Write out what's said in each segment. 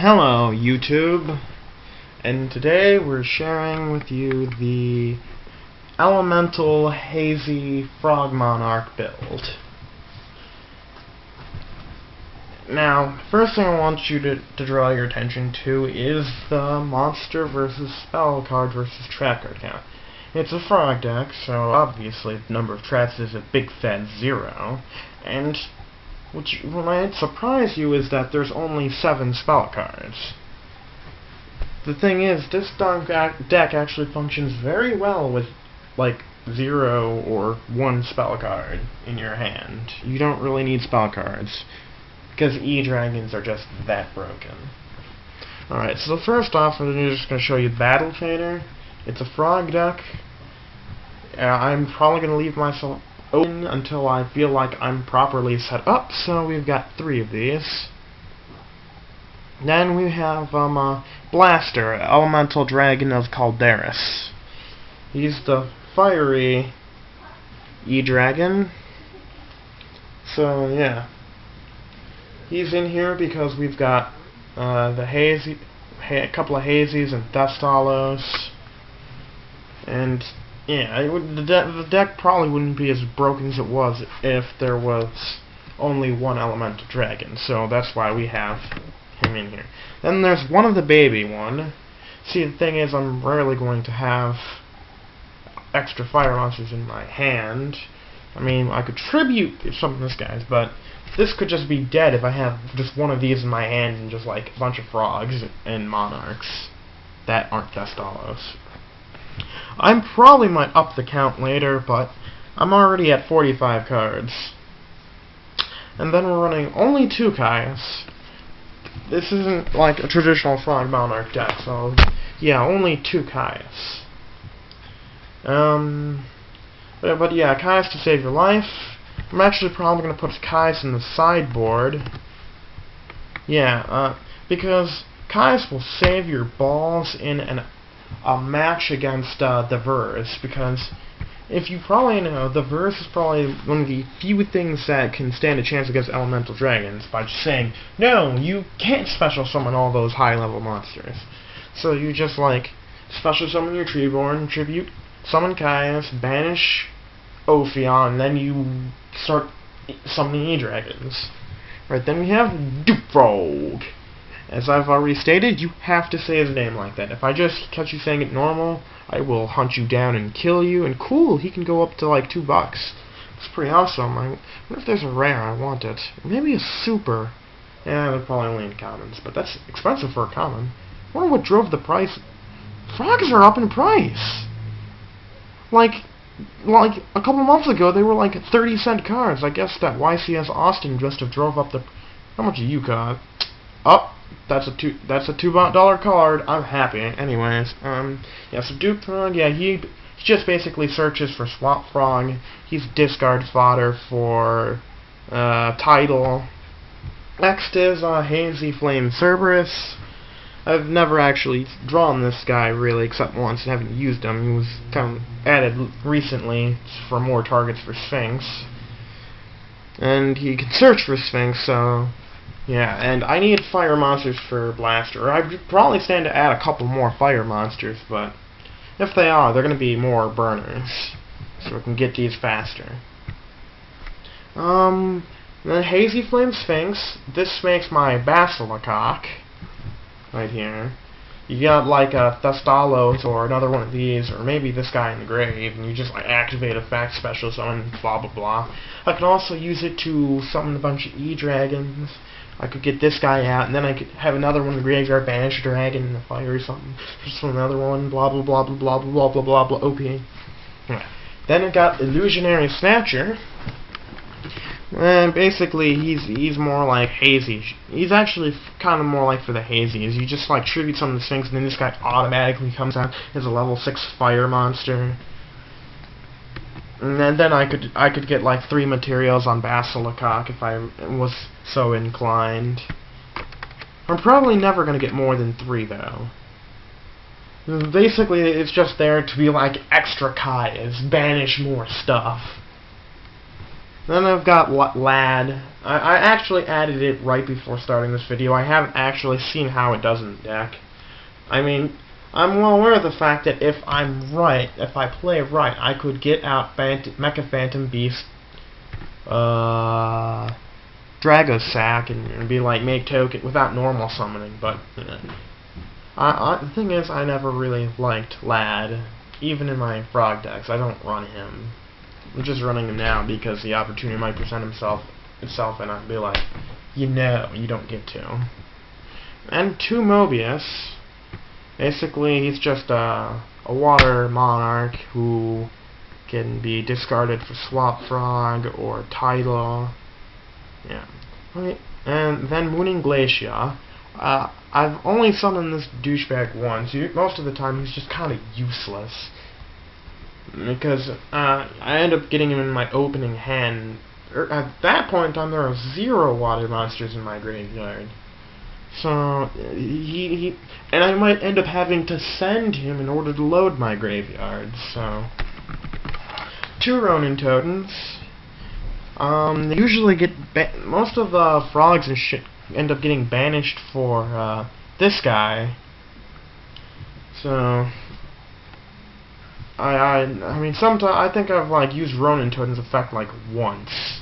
Hello, YouTube, and today we're sharing with you the Elemental Hazy Frog Monarch build. Now, first thing I want you to draw your attention to is the monster versus spell card versus trap card count. It's a frog deck, so obviously the number of traps is a big fat 0, and what might surprise you is that there's only 7 spell cards. The thing is, this deck actually functions very well with, like, 0 or 1 spell card in your hand. You don't really need spell cards, because E-Dragons are just that broken. Alright, so first off, I'm just going to show you Battle Fader. It's a frog deck. I'm probably going to leave myself open until I feel like I'm properly set up, so we've got 3 of these. Then we have Blaster, Elemental Dragon of Calderis. He's the fiery E-Dragon. So yeah, he's in here because we've got the Hazy, a couple of Hazies and Thestalos, and yeah, the deck probably wouldn't be as broken as it was if there was only one Elemental Dragon, so that's why we have him in here. Then there's one of the baby one. See, the thing is, I'm rarely going to have extra fire monsters in my hand. I mean, I could tribute some of this guys, but this could just be dead if I have just one of these in my hand and just like a bunch of frogs and monarchs that aren't Thestalos. I probably might up the count later, but I'm already at 45 cards. And then we're running only 2 Kaias. This isn't like a traditional Frog Monarch deck, so yeah, only 2 Kaias. But yeah, Kaias to save your life. I'm actually probably going to put Kaias in the sideboard. Yeah, because Kaias will save your balls in a match against the Verse, because if you probably know, the Verse is probably one of the few things that can stand a chance against Elemental Dragons by just saying, no, you can't special summon all those high-level monsters. So you just, like, special summon your Treeborn, tribute, summon Kaias, banish Ophion, and then you start summoning E-Dragons. Right, then we have Dupfrog. As I've already stated, you have to say his name like that. If I just catch you saying it normal, I will hunt you down and kill you. And cool, he can go up to like $2. It's pretty awesome. I wonder if there's a rare. I want it. Maybe a super. Yeah, they're probably only in commons, but that's expensive for a common. I wonder what drove the price. Frogs are up in price. Like a couple months ago, they were like 30-cent cards. I guess that YCS Austin just have drove up the. How much do you got? Oh. That's a $2 card. I'm happy. Anyways, yeah, so Dupfrog, yeah, he just basically searches for Swamp Frog. He's discard fodder for Tidal. Next is Hazy Flame Cerberus. I've never actually drawn this guy really, except once, and haven't used him. He was kind of added recently for more targets for Sphinx, and he can search for Sphinx, so. Yeah, and I need fire monsters for Blaster. I'd probably stand to add a couple more fire monsters, but if they are, they're going to be more burners, so we can get these faster. Then Hazy Flame Sphinx. This makes my Basilicock right here. You got like a Thestalos or another one of these, or maybe this guy in the grave, and you just like activate a fact special summon, blah blah blah. I can also use it to summon a bunch of E-Dragons. I could get this guy out, and then I could have another one in the graveyard, banish a dragon in the fire or something. Just another one, blah blah blah blah blah blah blah blah blah. OP. Yeah. Then I got Illusionary Snatcher. And basically, he's more like Hazy. He's actually kind of more like for the Hazies. You just like tribute some of the Sphinx, and then this guy automatically comes out as a level 6 fire monster. And then I could get like 3 materials on Basilicock if I was so inclined. I'm probably never gonna get more than 3 though. Basically, it's just there to be like extra Kaias, banish more stuff. Then I've got Lad. I actually added it right before starting this video. I haven't actually seen how it does in the deck. I mean, I'm well aware of the fact that if I'm right, if I play right, I could get out Mecha Phantom Beast, Dragosack, and be like, make token without normal summoning, but the thing is, I never really liked Lad. Even in my frog decks, I don't run him. I'm just running him now because the opportunity might present itself, and I'd be like, you don't get to. And 2 Mobius. Basically, he's just a water monarch who can be discarded for Swap Frog or Tidal. Yeah. And then Mooning Glacia. I've only summoned this douchebag once. Most of the time, he's just kind of useless. Because I end up getting him in my opening hand. At that point in time, there are 0 water monsters in my graveyard. So, and I might end up having to send him in order to load my graveyard, so. 2 Ronin Totems. They usually get, most of the frogs and shit end up getting banished for, this guy. So, I mean, sometimes, I think I've, like, used Ronin Totem's effect, like, once.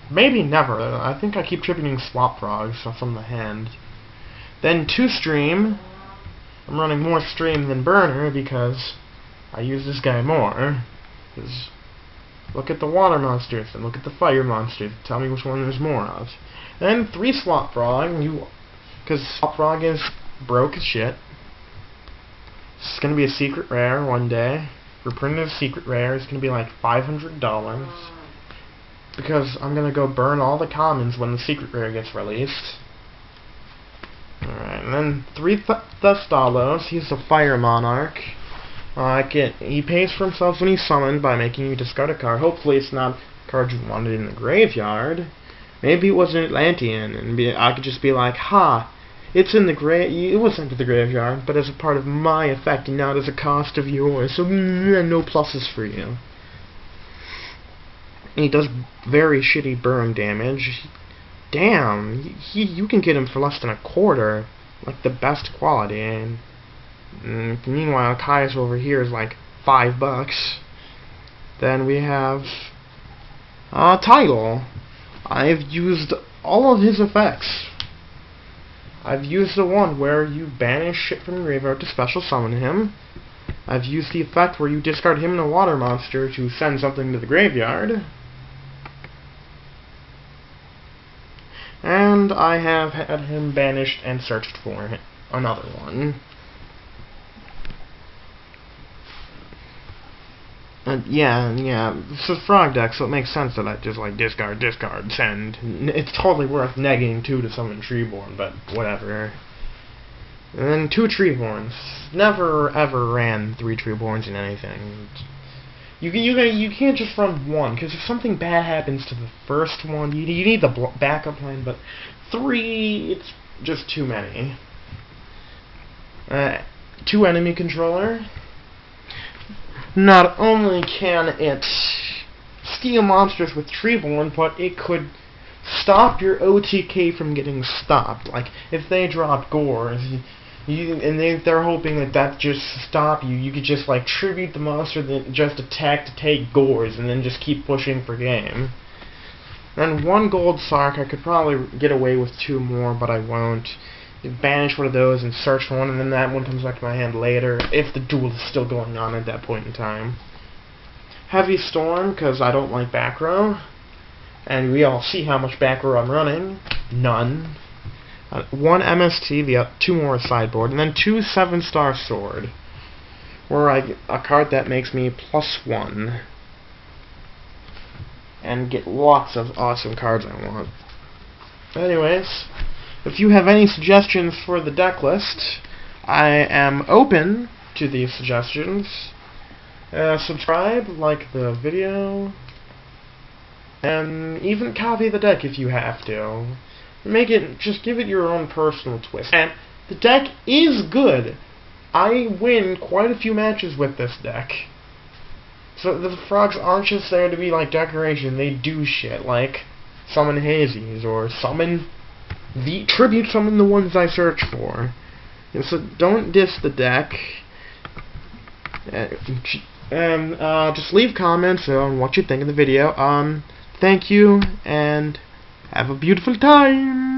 Maybe never. I think I keep tripping Swap Frogs from the hand. Then 2 Stream. I'm running more Stream than Burner because I use this guy more. Because look at the water monsters and look at the fire monsters. Tell me which one there's more of. Then 3 Swap Frog. Because Swap Frog is broke as shit. It's going to be a secret rare one day. Reprinted secret rare is going to be like $500. Because I'm going to go burn all the commons when the secret rare gets released. Alright, and then 3 Thestalos. He's a fire monarch. He pays for himself when he's summoned by making you discard a card. Hopefully it's not a card you wanted in the graveyard. Maybe it was an Atlantean, and I could just be like, ha! It's in the it was sent to the graveyard, but as a part of my effect and not as a cost of yours, so no pluses for you. And he does very shitty burn damage. Damn, you can get him for less than a quarter, like the best quality, and meanwhile Kai's over here is like $5. Then we have Tidal. I've used all of his effects. I've used the one where you banish shit from the graveyard to special summon him. I've used the effect where you discard him and a water monster to send something to the graveyard. And I have had him banished and searched for another one. Yeah, it's a frog deck, so it makes sense that I just like discard, send. It's totally worth negating 2 to summon Treeborn, but whatever. And then 2 Treeborns. Never ever ran 3 Treeborns in anything. You can't just run 1, because if something bad happens to the first one, you need the backup plan, but 3, it's just too many. 2 Enemy Controller. Not only can it steal monsters with Treeborn, but it could stop your OTK from getting stopped. Like, if they drop Gores, and they're hoping that just stop you, you could just, like, tribute the monster, then just attack to take Gores, and then just keep pushing for game. Then 1 Gold Sark, I could probably get away with 2 more, but I won't. Banish one of those and search for one, and then that one comes back to my hand later, if the duel is still going on at that point in time. Heavy Storm, because I don't like back row, and we all see how much back row I'm running. None. 1 MST, 2 more sideboard, and then 2 7-star Sword, where I get a card that makes me +1, and get lots of awesome cards I want. Anyways, if you have any suggestions for the deck list, I am open to these suggestions. Subscribe, like the video, and even copy the deck if you have to. Just give it your own personal twist. And the deck is good. I win quite a few matches with this deck. So the frogs aren't just there to be like decoration, they do shit, like summon Hazies, or summon the ones I search for. And so don't diss the deck, and just leave comments on what you think of the video. Thank you, and have a beautiful time!